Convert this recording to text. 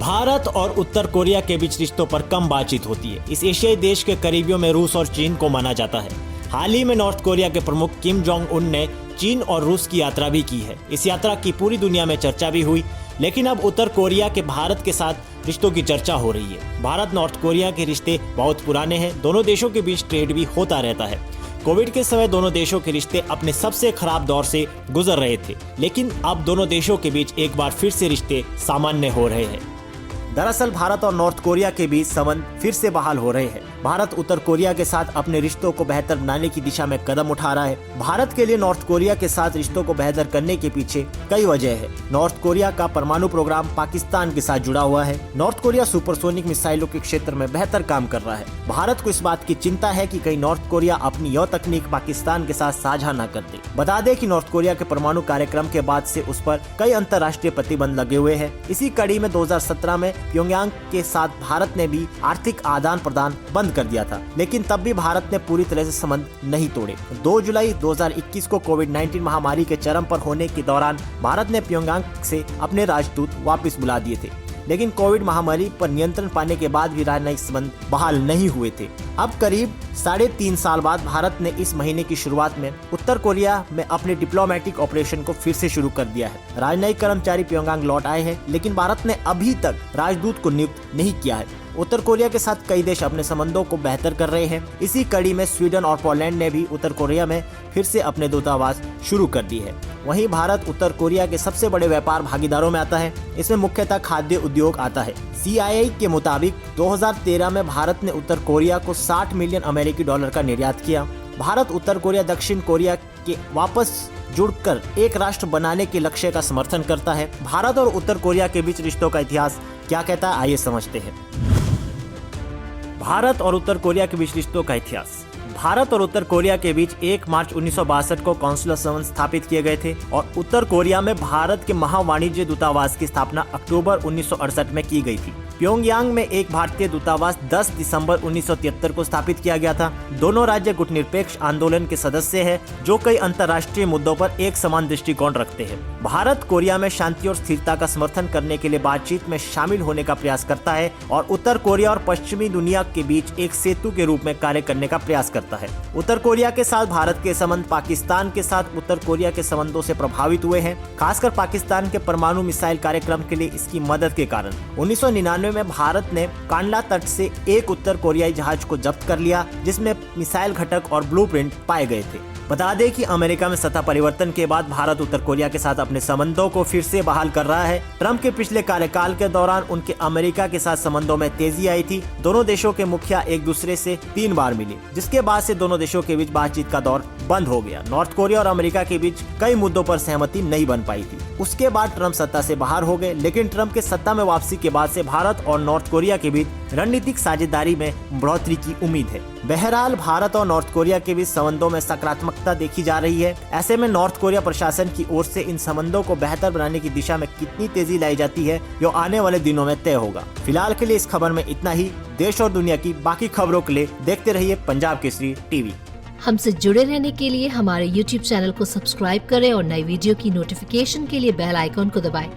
भारत और उत्तर कोरिया के बीच रिश्तों पर कम बातचीत होती है। इस एशियाई देश के करीबियों में रूस और चीन को माना जाता है। हाल ही में नॉर्थ कोरिया के प्रमुख किम जोंग उन ने चीन और रूस की यात्रा भी की है। इस यात्रा की पूरी दुनिया में चर्चा भी हुई, लेकिन अब उत्तर कोरिया के भारत के साथ रिश्तों की चर्चा हो रही है। भारत नॉर्थ कोरिया के रिश्ते बहुत पुराने हैं। दोनों देशों के बीच ट्रेड भी होता रहता है। कोविड के समय दोनों देशों के रिश्ते अपने सबसे खराब दौर से गुजर रहे थे, लेकिन अब दोनों देशों के बीच एक बार फिर से रिश्ते सामान्य हो रहे हैं। दरअसल भारत और नॉर्थ कोरिया के बीच संबंध फिर से बहाल हो रहे हैं। भारत उत्तर कोरिया के साथ अपने रिश्तों को बेहतर बनाने की दिशा में कदम उठा रहा है। भारत के लिए नॉर्थ कोरिया के साथ रिश्तों को बेहतर करने के पीछे कई वजह है। नॉर्थ कोरिया का परमाणु प्रोग्राम पाकिस्तान के साथ जुड़ा हुआ है। नॉर्थ कोरिया सुपरसोनिक मिसाइलों के क्षेत्र में बेहतर काम कर रहा है। भारत को इस बात की चिंता है कि कहीं नॉर्थ कोरिया अपनी यह तकनीक पाकिस्तान के साथ साझा न कर दे। बता दें कि नॉर्थ कोरिया के परमाणु कार्यक्रम के बाद से उस पर कई अंतर्राष्ट्रीय प्रतिबंध लगे हुए हैं। इसी कड़ी में 2017 में प्योंगयांग के साथ भारत ने भी आर्थिक आदान प्रदान बंद कर दिया था, लेकिन तब भी भारत ने पूरी तरह से संबंध नहीं तोड़े। 2 जुलाई 2021 को कोविड-19 महामारी के चरम पर होने के दौरान भारत ने प्योंगयांग से अपने राजदूत वापस बुला दिए थे, लेकिन कोविड महामारी पर नियंत्रण पाने के बाद भी राजनयिक संबंध बहाल नहीं हुए थे। अब करीब 3.5 साल बाद भारत ने इस महीने की शुरुआत में उत्तर कोरिया में अपने डिप्लोमेटिक ऑपरेशन को फिर से शुरू कर दिया है। राजनयिक कर्मचारी प्योंगयांग लौट आए हैं, लेकिन भारत ने अभी तक राजदूत को नियुक्त नहीं किया है। उत्तर कोरिया के साथ कई देश अपने संबंधों को बेहतर कर रहे हैं। इसी कड़ी में स्वीडन और पोलैंड ने भी उत्तर कोरिया में फिर से अपने दूतावास शुरू कर दिए हैं। वहीं भारत उत्तर कोरिया के सबसे बड़े व्यापार भागीदारों में आता है। इसमें मुख्यतः खाद्य उद्योग आता है। CIA के मुताबिक 2013 में भारत ने उत्तर कोरिया को 60 मिलियन अमेरिकी डॉलर का निर्यात किया। भारत उत्तर कोरिया दक्षिण कोरिया के वापस जुड़कर एक राष्ट्र बनाने के लक्ष्य का समर्थन करता है। भारत और उत्तर कोरिया के बीच रिश्तों का इतिहास क्या कहता है, आइए समझते हैं। भारत और उत्तर कोरिया के बीच रिश्तों का इतिहास। भारत और उत्तर कोरिया के बीच 1 मार्च 1962 को कौंसुलर संबंध स्थापित किए गए थे और उत्तर कोरिया में भारत के महावाणिज्य दूतावास की स्थापना अक्टूबर 1968 में की गई थी। प्योंगयांग में एक भारतीय दूतावास 10 दिसंबर 1973 को स्थापित किया गया था। दोनों राज्य गुटनिरपेक्ष आंदोलन के सदस्य हैं, जो कई अंतर्राष्ट्रीय मुद्दों पर एक समान दृष्टिकोण रखते हैं। भारत कोरिया में शांति और स्थिरता का समर्थन करने के लिए बातचीत में शामिल होने का प्रयास करता है और उत्तर कोरिया और पश्चिमी दुनिया के बीच एक सेतु के रूप में कार्य करने का प्रयास करता है। उत्तर कोरिया के साथ भारत के संबंध पाकिस्तान के साथ उत्तर कोरिया के संबंधों से प्रभावित हुए हैं, खासकर पाकिस्तान के परमाणु मिसाइल कार्यक्रम के लिए इसकी मदद के कारण। 1999 में भारत ने कांडला तट से एक उत्तर कोरियाई जहाज को जब्त कर लिया, जिसमें मिसाइल घटक और ब्लूप्रिंट पाए गए थे। बता दें कि अमेरिका में सत्ता परिवर्तन के बाद भारत उत्तर कोरिया के साथ अपने संबंधों को फिर से बहाल कर रहा है। ट्रंप के पिछले कार्यकाल के दौरान उनके अमेरिका के साथ संबंधों में तेजी आई थी। दोनों देशों के मुखिया एक दूसरे से 3 बार मिले, जिसके बाद से दोनों देशों के बीच बातचीत का दौर बंद हो गया। नॉर्थ कोरिया और अमेरिका के बीच कई मुद्दों पर सहमति नहीं बन पाई थी। उसके बाद ट्रंप सत्ता से बाहर हो गए, लेकिन ट्रंप के सत्ता में वापसी के बाद से भारत और नॉर्थ कोरिया के बीच रणनीतिक साझेदारी में बढ़ोतरी की उम्मीद है। बहरहाल भारत और नॉर्थ कोरिया के बीच संबंधों में सकारात्मकता देखी जा रही है। ऐसे में नॉर्थ कोरिया प्रशासन की ओर से इन संबंधों को बेहतर बनाने की दिशा में कितनी तेजी लाई जाती है, जो आने वाले दिनों में तय होगा। फिलहाल के लिए इस खबर में इतना ही। देश और दुनिया की बाकी खबरों के लिए देखते रहिए पंजाब केसरी टीवी। हमसे जुड़े रहने के लिए हमारे YouTube चैनल को सब्सक्राइब करें और नई वीडियो की नोटिफिकेशन के लिए बेल आइकॉन को दबाएं।